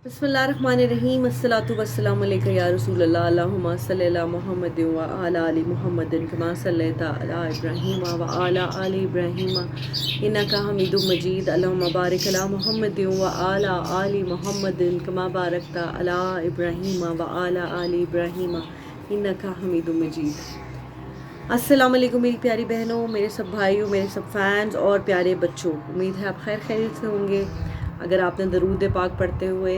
बिस्मिल्लाहिर्रहमानिर्रहीम अस्सलातु वस्सलामु अलैका या रसूल अल्लाह अल्लाहुम्मा सल्लि अला मुहम्मद व अला आलि मुहम्मदिन कमा सल्लैता अला इब्राहीम व अला आलि इब्राहीम इन्नका हमीदुम मजीद अल्लाहुम्मा बारिक अला मुहम्मद व अला आलि मुहम्मदिन कमा बारकता अला इब्राहीम व अला आलि इब्राहीम इन्नका हमीदुम मजीद। अस्सलाम वालेकुम मेरी प्यारी बहनों, मेरे सब भाइयों, मेरे सब फैंस और प्यारे बच्चों, उम्मीद है आप खैर खैरियत से होंगे। अगर आपने दरूद पाक पढ़ते हुए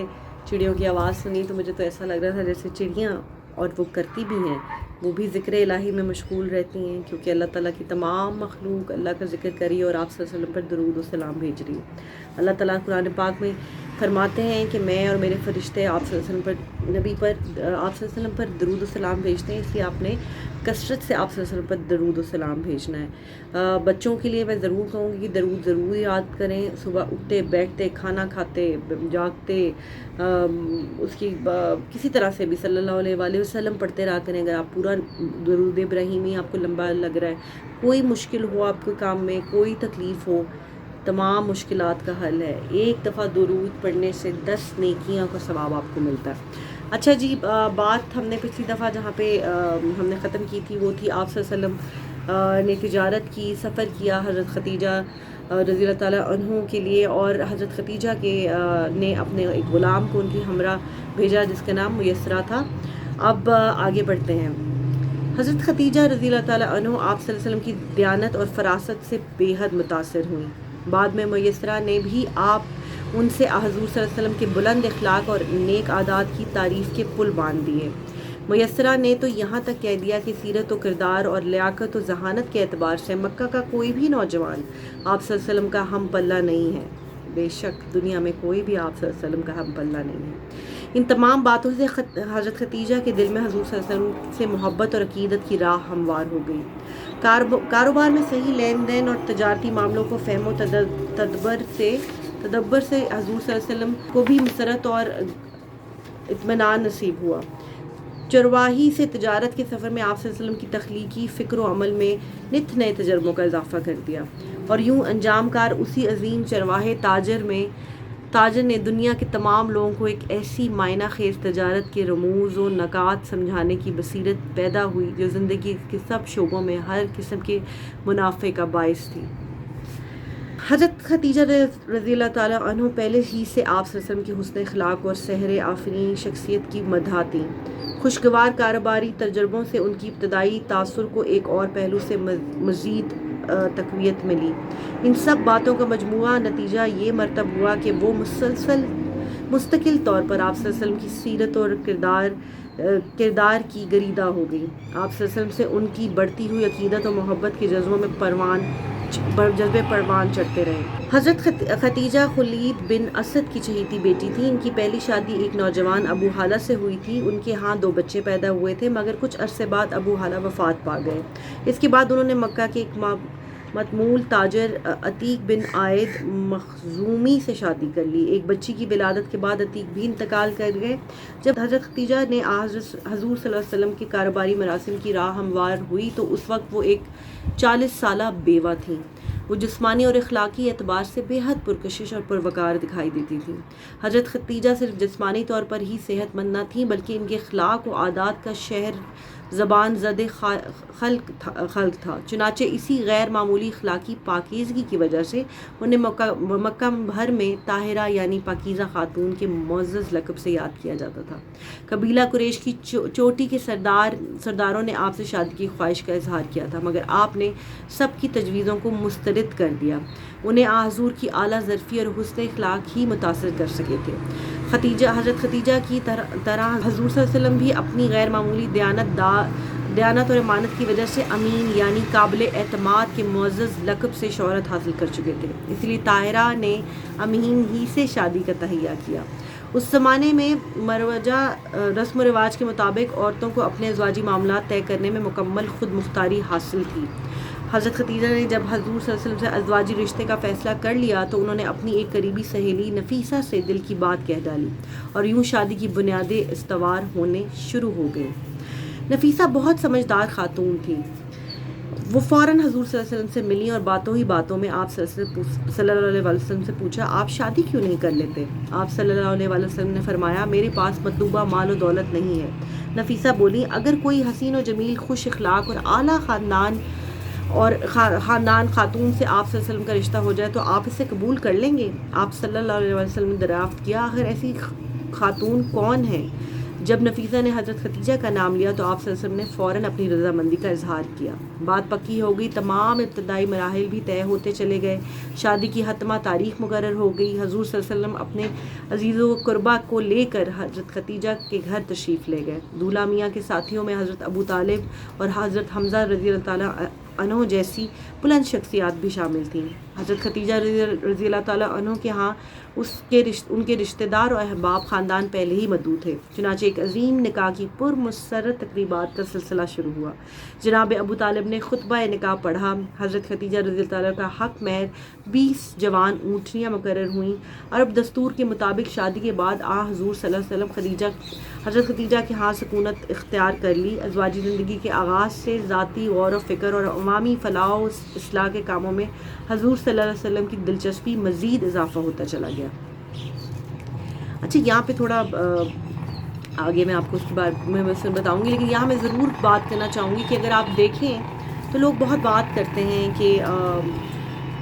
चिड़ियों की आवाज़ सुनी तो मुझे तो ऐसा लग रहा था जैसे चिड़ियाँ, और वो करती भी हैं, वो भी ज़िक्र इलाही में मशगूल रहती हैं, क्योंकि अल्लाह ताला की तमाम मखलूक अल्लाह का ज़िक्र कर रही है और आप सल्लल्लाहु अलैहि वसल्लम पर दरूद और सलाम भेज रही है। अल्लाह ताला कुरान पाक में फरमाते हैं कि मैं और मेरे फ़रिश्ते आप सल्लल्लाहु अलैहि वसल्लम पर नबी पर आप सल्लल्लाहु अलैहि वसल्लम पर दरूद और सलाम भेजते हैं, इसलिए आपने कसरत से आप सल्लल्लाहु अलैहि वसल्लम पर दरूद और सलाम भेजना है। बच्चों के लिए मैं ज़रूर कहूँगी कि दरूद ज़रूर याद करें, सुबह उठते बैठते खाना खाते जागते उसकी किसी तरह से भी सल्लल्लाहु अलैहि वसल्लम पढ़ते रहा करें। अगर आप पूरा दरूद इब्राहीमी आपको लंबा लग रहा है, कोई मुश्किल हो आपके काम में, कोई तकलीफ़ हो, तमाम मुश्किलात का हल है। एक दफ़ा दरूद पढ़ने से 10 नेकियां का सवाब आपको मिलता है। अच्छा जी, बात हमने पिछली दफ़ा जहाँ पे हमने ख़त्म की थी वो थी आप सल्लल्लाहु अलैहि वसल्लम ने तिजारत की, सफ़र किया हज़रत ख़दीजा रज़ी अल्लाह ताला अन्हु के लिए, और हज़रत ख़दीजा के ने अपने एक ग़ुलाम को उनकी हमरा भेजा जिसका नाम मुयस्सरा था। अब आगे बढ़ते हैं। हज़रत ख़दीजा रज़ी अल्लाह ताला अन्हु आप सल्लल्लाहु अलैहि वसल्लम की दयानत और फ़रासत से बेहद मुतासिर हुई। बाद में मुयस्सरा ने भी आप उनसे हज़ूर सल्लल्लाहु अलैहि वसल्लम के बुलंद अखलाक और नेक आदात की तारीफ़ के पुल बांध दिए। मुयस्सरा ने तो यहाँ तक कह दिया कि सीरत व किरदार और लियाकत व जहानत के एतबार से मक्का का कोई भी नौजवान आप सल्लल्लाहु अलैहि वसल्लम का हम पल्ला नहीं है। बेशक दुनिया में कोई भी आप सल्लल्लाहु अलैहि वसल्लम का हम पल्ला नहीं है। इन तमाम बातों से हज़रत ख़दीजा के दिल में हज़ूर सल्लल्लाहु अलैहि वसल्लम से मोहब्बत और अकीदत की राह हमवार हो गई। कारोबार में सही लेन देन और तजारती मामलों को फ़हम तदब्बर से हज़ूर सल्लल्लाहु अलैहि वसल्लम को भी मसरत और इत्मीनान नसीब हुआ। चरवाही से तजारत के सफ़र में आप सल्लल्लाहु अलैहि वसल्लम की तख्लीकी फ़िक्र व अमल में नित नए तजर्बों का इजाफ़ा कर दिया, और यूँ अंजामकार उसी अजीम चरवाहे ताजर ने दुनिया के तमाम लोगों को एक ऐसी मायना खेज़ तजारत के रमूज़ व नकात समझाने की बसीरत पैदा हुई जो ज़िंदगी के सब शोबों में हर किस्म के मुनाफ़े का बाइस थी। हज़रत ख़दीजा रज़ी अल्लाह ताला अन्हु पहले ही से आप सल्लल्लाहु अलैहि वसल्लम की हुस्न अखलाक और सहरे आफरीन शख्सियत की मदहा थी। खुशगवार कारोबारी तजर्बों से उनकी इब्तदाई तासुर को एक और पहलू से मज़ीद तक़वियत मिली। इन सब बातों का मजमूआ नतीजा ये मरतब हुआ कि वो मुस्तकिल तौर पर आप सल्लल्लाहु अलैहि वसल्लम की सीरत और किरदार की गरीदा हो गई। आप सल्लल्लाहु अलैहि वसल्लम से उनकी बढ़ती हुई अकीदत और मोहब्बत के जज्बों में जज्बे परवान चढ़ते रहे। हज़रत ख़दीजा खुलीद बिन असद की चहेती बेटी थी। इनकी पहली शादी एक नौजवान अबू हाला से हुई थी। उनके यहाँ 2 बच्चे पैदा हुए थे, मगर कुछ अरसे बाद अबू हाला वफ़ात पा गए। इसके बाद उन्होंने मक्का के एक मतमूल ताजर अतीक बिन आयद मखजूमी से शादी कर ली। एक बच्ची की विलादत के बाद अतीक भी इंतकाल कर गए। जब हज़रत ख़दीजा ने हज़ूर सल्लल्लाहु अलैहि वसल्लम के कारोबारी मरासिम की राह हमवार हुई तो उस वक्त वो एक 40 साला बेवा थी। वो जिस्मानी और अखलाकी एतबार से बेहद पुरकशिश और पुरवकार दिखाई देती थी। हज़रत ख़दीजा सिर्फ जिस्मानी तौर पर ही सेहतमंद न थी, बल्कि इनके अखलाक व आदात का शहर ज़बान ज़द खल्क था। चुनाचे इसी गैर मामूली अखलाकी पाकीज़गी की वजह से उन्हें मक्का भर में ताहिरा यानी पाकीज़ा खातून के मुअज़्ज़ज़ लक़ब से याद किया जाता था। कबीला कुरैश की चोटी के सरदारों ने आपसे शादी की ख्वाहिश का इजहार किया था, मगर आपने सब की तजवीज़ों को मुस्तरद कर दिया। उन्हें हज़ूर की आला ज़रफ़ी और हुस्न अखलाक ही मुतासिर कर सके थे। हज़रत ख़दीजा की तरह हज़ूर सल्लल्लाहु अलैहि वसल्लम भी अपनी गैर मामूली दयानत और ईमानत की वजह से अमीन यानी काबिल एतमाद के मुअज़्ज़ज़ लक़ब से शोहरत हासिल कर चुके थे। इसलिए ताहिरा ने अमीन ही से शादी का तहैया किया। उस ज़माने में मरवजा रस्म व रिवाज के मुताबिक औरतों को अपने अज़वाजी मामलात तय करने में मुकम्मल खुद मुख्तारी हासिल थी। हज़रत ख़दीजा ने जब हज़ूर सल्लल्लाहु अलैहि वसल्लम से अज़वाजी रिश्ते का फ़ैसला कर लिया तो उन्होंने अपनी एक करीबी सहेली नफ़ीसा से दिल की बात कह डाली, और यूँ शादी की बुनियादें इस्तवार होने शुरू हो गई। नफ़ीसा बहुत समझदार खातून थी। وہ فوراً حضور صلی اللہ علیہ وسلم سے ملی اور باتوں ہی باتوں میں آپ صلی اللہ علیہ وسلم سے پوچھا آپ شادی کیوں نہیں کر لیتے؟ آپ صلی اللہ علیہ وسلم نے فرمایا میرے پاس مطلوبہ مال و دولت نہیں ہے۔ نفیسہ بولی اگر کوئی حسین و جمیل، خوش اخلاق اور اعلیٰ خاندان خاتون سے آپ صلی اللہ علیہ وسلم کا رشتہ ہو جائے تو آپ اسے قبول کر لیں گے؟ آپ صلی اللہ علیہ وسلم نے دریافت کیا آخر ایسی خاتون کون ہے؟ جب نفیسہ نے حضرت خدیجہ کا نام لیا تو آپ صلی اللہ علیہ وسلم نے فوراً اپنی رضامندی کا اظہار کیا۔ بات پکی ہو گئی، تمام ابتدائی مراحل بھی طے ہوتے چلے گئے، شادی کی حتمی تاریخ مقرر ہو گئی۔ حضور صلی اللہ علیہ وسلم اپنے عزیز و قربا کو لے کر حضرت خدیجہ کے گھر تشریف لے گئے۔ دولہا میاں کے ساتھیوں میں حضرت ابو طالب اور حضرت حمزہ رضی اللہ تعالیٰ عنہ جیسی بلند شخصیات بھی شامل تھیں۔ حضرت خدیجہ رضی اللہ تعالیٰ عنہ کے ہاں ان کے رشتہ دار اور احباب خاندان پہلے ہی مدعو تھے، چنانچہ ایک عظیم نکاح کی پرمسرت تقریبات کا سلسلہ شروع ہوا۔ جناب ابو طالب نے خطبہ نکاح پڑھا، حضرت خدیجہ رضی اللہ تعالیٰ کا حق مہر 20 جوان اونٹنیاں مقرر ہوئیں۔ عرب دستور کے مطابق شادی کے بعد حضور صلی اللہ علیہ وسلم حضرت خدیجہ کے ہاں سکونت اختیار کر لی۔ ازواجی زندگی کے آغاز سے ذاتی غور و فکر اور عوامی فلاح و اصلاح کے کاموں میں حضور صلی اللہ علیہ وسلم کی دلچسپی مزید اضافہ ہوتا چلا گیا۔ اچھا یہاں پہ تھوڑا آگے میں آپ کو اس کے بارے میں بتاؤں گی، لیکن یہاں میں ضرور بات کرنا چاہوں گی کہ اگر آپ دیکھیں تو لوگ بہت بات کرتے ہیں کہ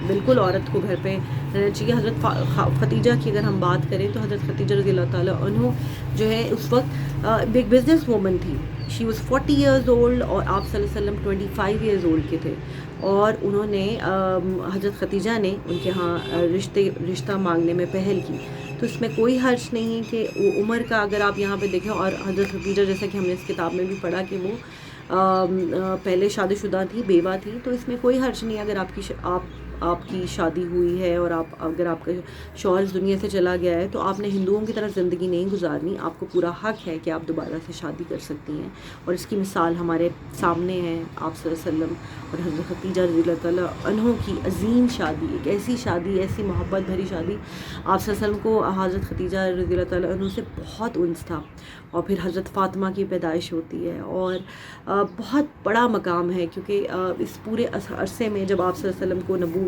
بالکل عورت کو گھر پہ رہنا چاہیے۔ حضرت خدیجہ کی اگر ہم بات کریں تو حضرت خدیجہ رضی اللہ تعالیٰ عنہ جو ہے اس وقت ایک بزنس وومن تھی۔ شی واز 40 ایئرز اولڈ اور آپ صلی اللہ علیہ وسلم 25 ایئرز اولڈ کے تھے، اور انہوں نے حضرت خدیجہ نے ان کے ہاں رشتہ مانگنے میں پہل کی، تو اس میں کوئی حرج نہیں کہ وہ عمر کا اگر آپ یہاں پہ دیکھیں، اور حضرت خدیجہ جیسا کہ ہم نے اس کتاب میں بھی پڑھا کہ وہ پہلے شادی شدہ تھی، بیوہ تھی، تو اس میں کوئی حرج نہیں اگر آپ کی شادی ہوئی ہے اور اگر آپ کا شوہر اس دنیا سے چلا گیا ہے تو آپ نے ہندوؤں کی طرح زندگی نہیں گزارنی، آپ کو پورا حق ہے کہ آپ دوبارہ سے شادی کر سکتی ہیں، اور اس کی مثال ہمارے سامنے ہے۔ آپ صلی اللہ علیہ وسلم اور حضرت خدیجہ رضی اللہ تعالیٰ عنہ کی عظیم شادی، ایک ایسی شادی، ایسی محبت بھری شادی۔ آپ صلی اللہ علیہ وسلم کو حضرت خدیجہ رضی اللہ تعالیٰ عنہ سے بہت انس تھا، اور پھر حضرت فاطمہ کی پیدائش ہوتی ہے، اور بہت بڑا مقام ہے کیونکہ اس پورے عرصے میں جب آپ صلی اللہ علیہ وسلم کو نبوت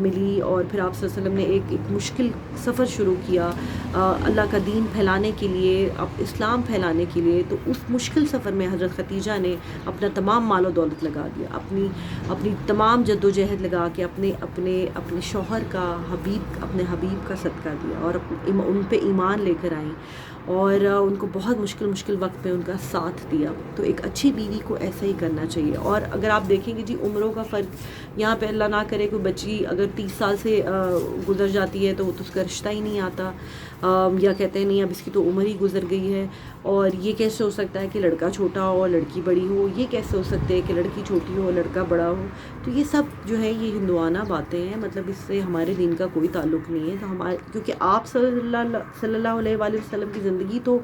ملی، اور پھر آپ صلی اللہ علیہ وسلم نے ایک مشکل سفر شروع کیا اللہ کا دین پھیلانے کے لیے، اسلام پھیلانے کے لیے، تو اس مشکل سفر میں حضرت خدیجہ نے اپنا تمام مال و دولت لگا دیا، اپنی تمام جد و جہد لگا کے اپنے شوہر کا اپنے حبیب کا صدقہ دیا، اور ان پہ ایمان لے کر آئیں، اور ان کو بہت مشکل وقت میں ان کا ساتھ دیا۔ تو ایک اچھی بیوی کو ایسا ہی کرنا چاہیے۔ اور اگر آپ دیکھیں گے جی عمروں کا فرق یہاں پہ، اللہ نہ کرے کوئی بچی اگر 30 سال سے گزر جاتی ہے تو وہ تو اس کا رشتہ ہی نہیں آتا، یا کہتے ہیں نہیں اب اس کی تو عمر ہی گزر گئی ہے، اور یہ کیسے ہو سکتا ہے کہ لڑکا چھوٹا ہو اور لڑکی بڑی ہو، یہ کیسے ہو سکتا ہے کہ لڑکی چھوٹی ہو لڑکا بڑا ہو۔ تو یہ سب جو ہے یہ ہندوانہ باتیں ہیں، مطلب اس سے ہمارے دین کا کوئی تعلق نہیں ہے۔ تو کیونکہ آپ صلی اللہ علیہ وآلہ وسلم کی زندگی تو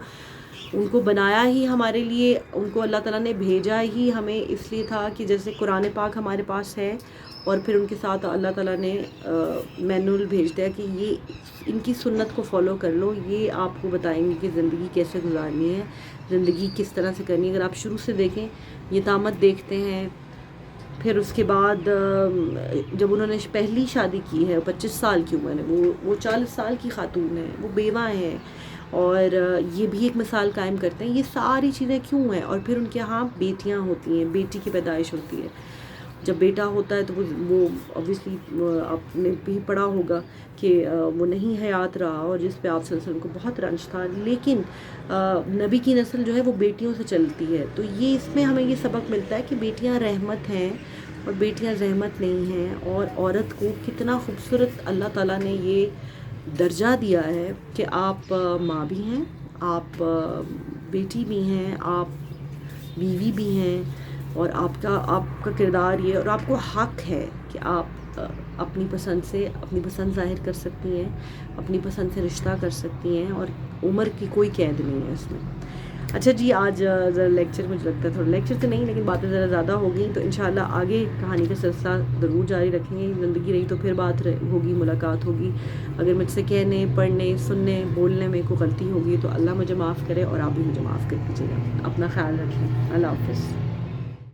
ان کو بنایا ہی ہمارے لیے، ان کو اللہ تعالیٰ نے بھیجا ہی ہمیں اس لیے تھا کہ جیسے قرآن پاک ہمارے پاس ہے، اور پھر ان کے ساتھ اللہ تعالیٰ نے مینول بھیج دیا کہ یہ ان کی سنت کو فالو کر لو، یہ آپ کو بتائیں گے کہ زندگی کیسے گزارنی ہے، زندگی کس طرح سے کرنی ہے۔ اگر آپ شروع سے دیکھیں، یتامت دیکھتے ہیں، پھر اس کے بعد جب انہوں نے پہلی شادی کی ہے 25 سال کی عمر ہے، وہ 40 سال کی خاتون ہے، وہ بیوہ ہیں، اور یہ بھی ایک مثال قائم کرتے ہیں۔ یہ ساری چیزیں کیوں ہیں؟ اور پھر ان کے ہاں بیٹیاں ہوتی ہیں، بیٹی کی پیدائش ہوتی ہے۔ جب بیٹا ہوتا ہے تو وہ اوبویسلی آپ نے بھی پڑھا ہوگا کہ وہ نہیں حیات رہا، اور جس پہ آپ صلی اللہ علیہ وسلم کو بہت رنج تھا، لیکن نبی کی نسل جو ہے وہ بیٹیوں سے چلتی ہے۔ تو یہ اس میں ہمیں یہ سبق ملتا ہے کہ بیٹیاں رحمت ہیں اور بیٹیاں زحمت نہیں ہیں، اور عورت کو کتنا خوبصورت اللہ تعالیٰ نے یہ درجہ دیا ہے کہ آپ ماں بھی ہیں، آپ بیٹی بھی ہیں، آپ بیوی بھی ہیں، اور آپ کا کردار یہ، اور آپ کو حق ہے کہ آپ اپنی پسند ظاہر کر سکتی ہیں، اپنی پسند سے رشتہ کر سکتی ہیں، اور عمر کی کوئی قید نہیں ہے اس میں۔ اچھا جی، آج ذرا لیکچر مجھے لگتا ہے تھوڑا لیکچر تو نہیں لیکن باتیں ذرا زیادہ ہو گئیں، تو انشاءاللہ آگے کہانی کا سلسلہ ضرور جاری رکھیں گے۔ زندگی رہی تو پھر بات ہوگی، ملاقات ہوگی۔ اگر مجھ سے کہنے، پڑھنے، سننے، بولنے میں کوئی غلطی ہوگی تو اللہ مجھے معاف کرے، اور آپ بھی مجھے معاف کر دیجیے گا۔ اپنا خیال رکھیں۔ اللہ حافظ۔